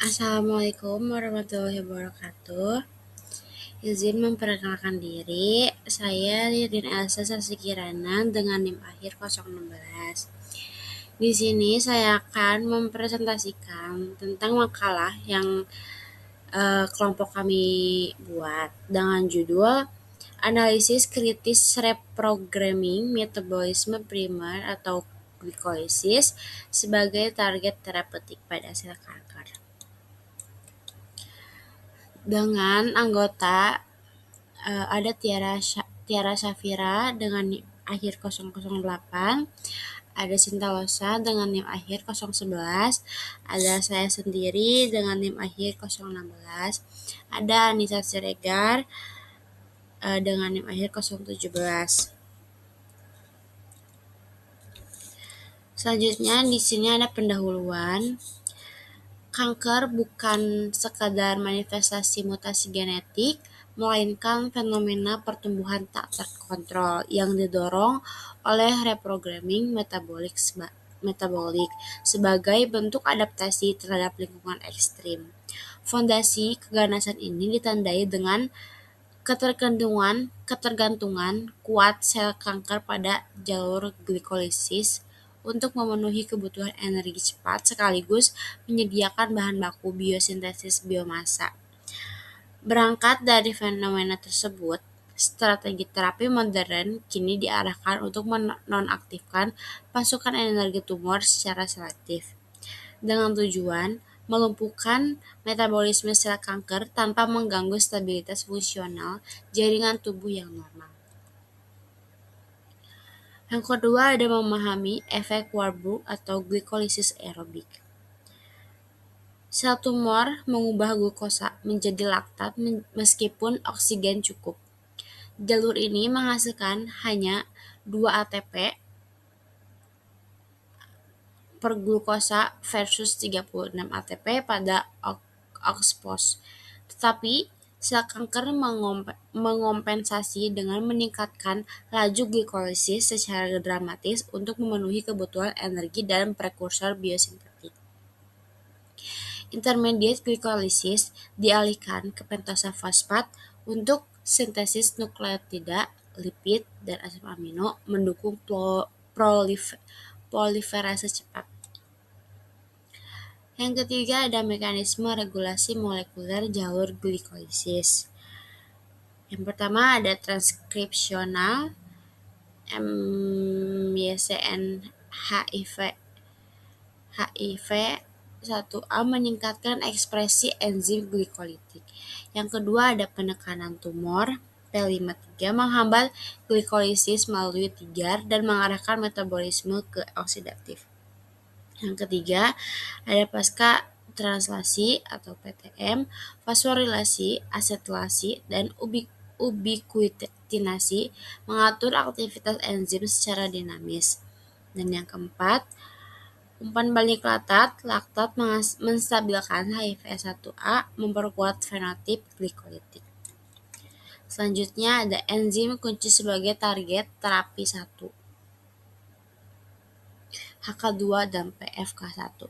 Assalamualaikum warahmatullahi wabarakatuh. Izin memperkenalkan diri, saya Ririn Elsa Sasikirana dengan NIM akhir 016. Di sini saya akan mempresentasikan tentang makalah yang kelompok kami buat dengan judul Analisis Kritis Reprogramming Metabolisme Primer atau glikolisis sebagai target terapeutik pada sel kanker. Dengan anggota ada Tiara Safira dengan NIM akhir 008, ada Sinta Losa dengan NIM akhir 011, ada saya sendiri dengan NIM akhir 016, ada Anissa Siregar dengan NIM akhir 017. Selanjutnya di sini ada pendahuluan. Kanker bukan sekadar manifestasi mutasi genetik, melainkan fenomena pertumbuhan tak terkontrol yang didorong oleh reprogramming metabolik sebagai bentuk adaptasi terhadap lingkungan ekstrim. Fondasi keganasan ini ditandai dengan ketergantungan kuat sel kanker pada jalur glikolisis untuk memenuhi kebutuhan energi cepat sekaligus menyediakan bahan baku biosintesis biomasa. Berangkat dari fenomena tersebut, strategi terapi modern kini diarahkan untuk menonaktifkan pasukan energi tumor secara selektif, dengan tujuan melumpuhkan metabolisme sel kanker tanpa mengganggu stabilitas fungsional jaringan tubuh yang normal. Yang kedua ada memahami efek Warburg atau glikolisis aerobik. Sel tumor mengubah glukosa menjadi laktat meskipun oksigen cukup. Jalur ini menghasilkan hanya 2 ATP per glukosa versus 36 ATP pada OXPHOS. Tetapi sel kanker mengompensasi dengan meningkatkan laju glikolisis secara dramatis untuk memenuhi kebutuhan energi dan prekursor biosintetik. Intermediate glikolisis dialihkan ke pentasa fosfat untuk sintesis nukleotida, lipid, dan asam amino mendukung proliferasi cepat. Yang ketiga ada mekanisme regulasi molekuler jalur glikolisis. Yang pertama ada transkripsional, MYCN HIV1A meningkatkan ekspresi enzim glikolitik. Yang kedua ada penekanan tumor, P53 menghambat glikolisis melalui tigar dan mengarahkan metabolisme ke oksidatif. Yang ketiga ada pasca translasi atau PTM, fosforilasi, asetylasi, dan ubiquitinasi mengatur aktivitas enzim secara dinamis. Dan yang keempat, umpan balik laktat menstabilkan HIV1A, memperkuat fenotip glikolitik. Selanjutnya ada enzim kunci sebagai target terapi 1. HK2 dan PFK1.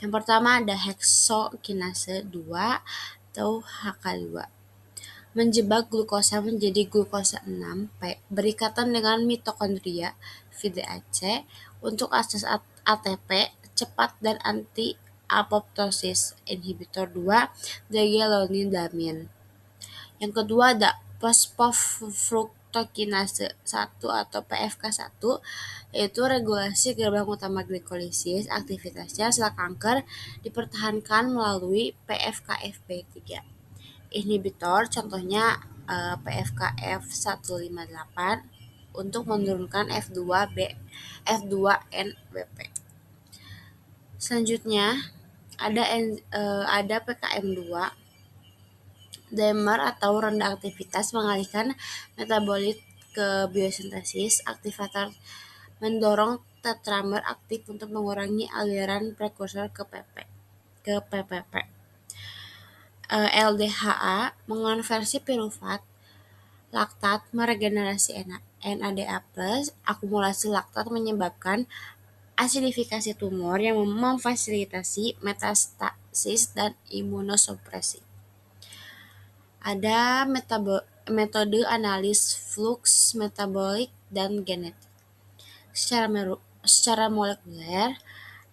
Yang pertama ada heksokinase 2 atau HK2. Menjebak glukosa menjadi glukosa 6P berikatan dengan mitokondria VDAC untuk akses ATP cepat dan anti-apoptosis inhibitor 2 degelonidamin. Yang kedua ada fosfofruktokinase 1 atau PFK1, yaitu regulasi gerbang utama glikolisis. Aktivitasnya sel kanker dipertahankan melalui PFKFB3 inhibitor, contohnya PFKF158 untuk menurunkan F2NBP. Selanjutnya ada PKM2, dimer atau rendah aktivitas mengalihkan metabolit ke biosintesis. Aktivator mendorong tetramer aktif untuk mengurangi aliran prekursor ke PPP. LDHA mengonversi pirufat laktat meregenerasi NADA+, akumulasi laktat menyebabkan asidifikasi tumor yang memfasilitasi metastasis dan imunosupresi. Ada metode analis flux metabolik dan genetik. Secara molekuler,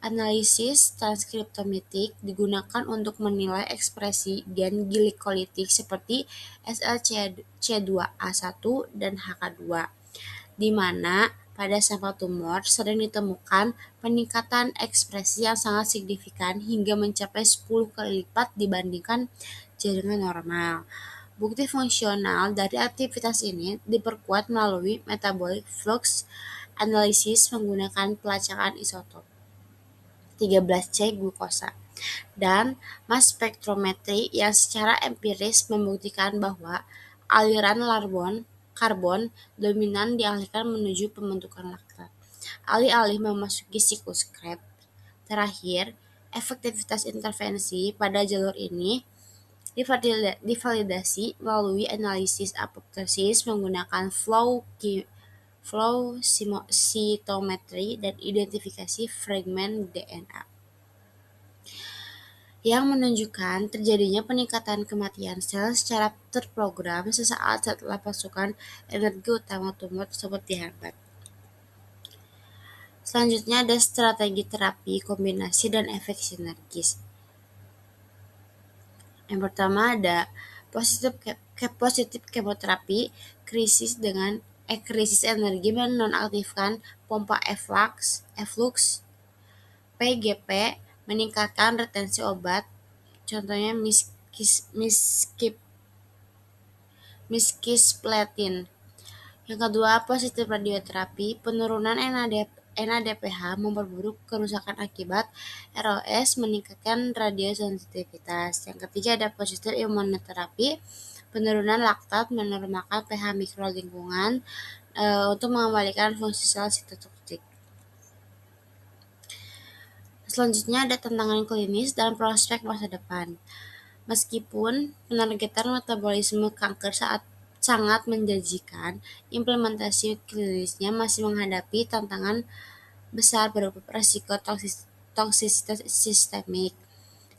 analisis transkriptometik digunakan untuk menilai ekspresi gen glikolitik seperti SLC2A1 dan HK2, di mana pada sampel tumor sering ditemukan peningkatan ekspresi yang sangat signifikan hingga mencapai 10 kali lipat dibandingkan jaringan normal. Bukti fungsional dari aktivitas ini diperkuat melalui metabolic flux analisis menggunakan pelacakan isotop 13C glukosa dan mass spektrometri yang secara empiris membuktikan bahwa aliran karbon dominan dialihkan menuju pembentukan laktat, alih-alih memasuki siklus Krebs. Terakhir, efektivitas intervensi pada jalur ini divalidasi melalui analisis apoptosis menggunakan flow cytometry dan identifikasi fragmen DNA yang menunjukkan terjadinya peningkatan kematian sel secara terprogram sesaat setelah pasukan energi utama tumor tersebut dihambat. Selanjutnya ada strategi terapi, kombinasi, dan efek sinergis. Yang pertama ada positif kemoterapi, krisis energi menonaktifkan pompa efflux, PGP meningkatkan retensi obat, contohnya miskisplatin. Yang kedua, positif radioterapi, penurunan NADPH memperburuk kerusakan akibat ROS, meningkatkan radiosensitivitas. Yang ketiga ada positif imunoterapi, penurunan laktat, menormalkan pH mikro lingkungan untuk mengembalikan fungsi sel sitotoksik. Selanjutnya ada tantangan klinis dan prospek masa depan. Meskipun penargetan metabolisme kanker sangat menjanjikan, implementasi klinisnya masih menghadapi tantangan besar berupa risiko toksisitas sistemik,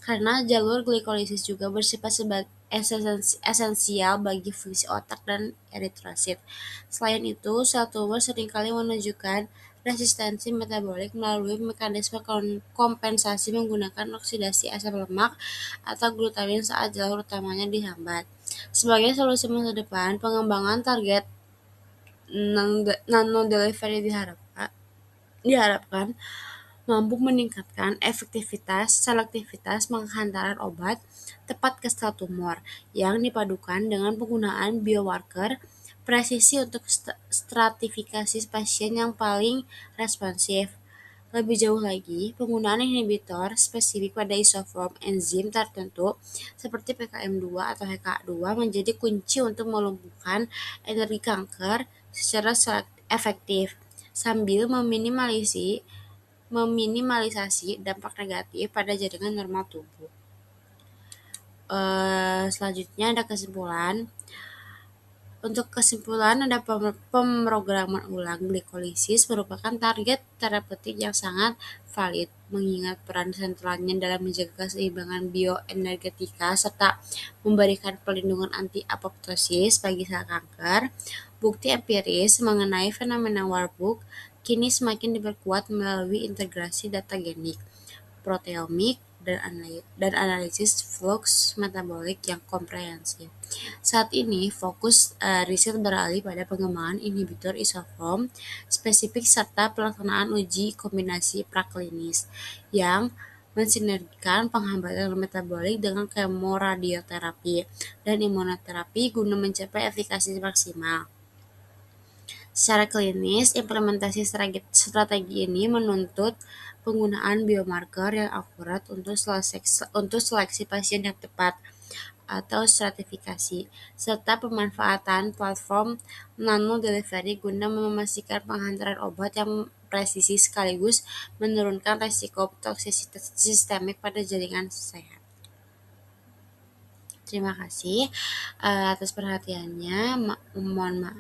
karena jalur glikolisis juga bersifat esensial bagi fungsi otak dan eritrosit. Selain itu, sel tumor seringkali menunjukkan resistensi metabolik melalui mekanisme kompensasi menggunakan oksidasi asam lemak atau glutamin saat jalur utamanya dihambat. Sebagai solusi masa depan, pengembangan target nano-delivery diharapkan mampu meningkatkan efektivitas, selektivitas penghantaran obat tepat ke sel tumor yang dipadukan dengan penggunaan biomarker presisi untuk stratifikasi pasien yang paling responsif. Lebih jauh lagi, penggunaan inhibitor spesifik pada isoform enzim tertentu seperti PKM2 atau HK2 menjadi kunci untuk melumpuhkan energi kanker secara efektif sambil meminimalisasi dampak negatif pada jaringan normal tubuh. Selanjutnya ada kesimpulan. Untuk kesimpulan, ada pemrograman ulang glikolisis merupakan target terapeutik yang sangat valid, mengingat peran sentralnya dalam menjaga keseimbangan bioenergetika serta memberikan perlindungan anti-apoptosis bagi sel kanker. Bukti empiris mengenai fenomena Warburg kini semakin diperkuat melalui integrasi data genik, proteomik, dan analisis flux metabolik yang komprehensif. Saat ini, fokus riset beralih pada pengembangan inhibitor isoform spesifik serta pelaksanaan uji kombinasi praklinis yang mensinergikan penghambatan metabolik dengan kemoradioterapi dan imunoterapi guna mencapai efikasi maksimal. Secara klinis, implementasi strategi ini menuntut penggunaan biomarker yang akurat untuk seleksi pasien yang tepat atau stratifikasi, serta pemanfaatan platform nano-delivery guna memastikan penghantaran obat yang presisi sekaligus menurunkan resiko toksisitas sistemik pada jaringan sehat. Terima kasih atas perhatiannya. Mohon maaf.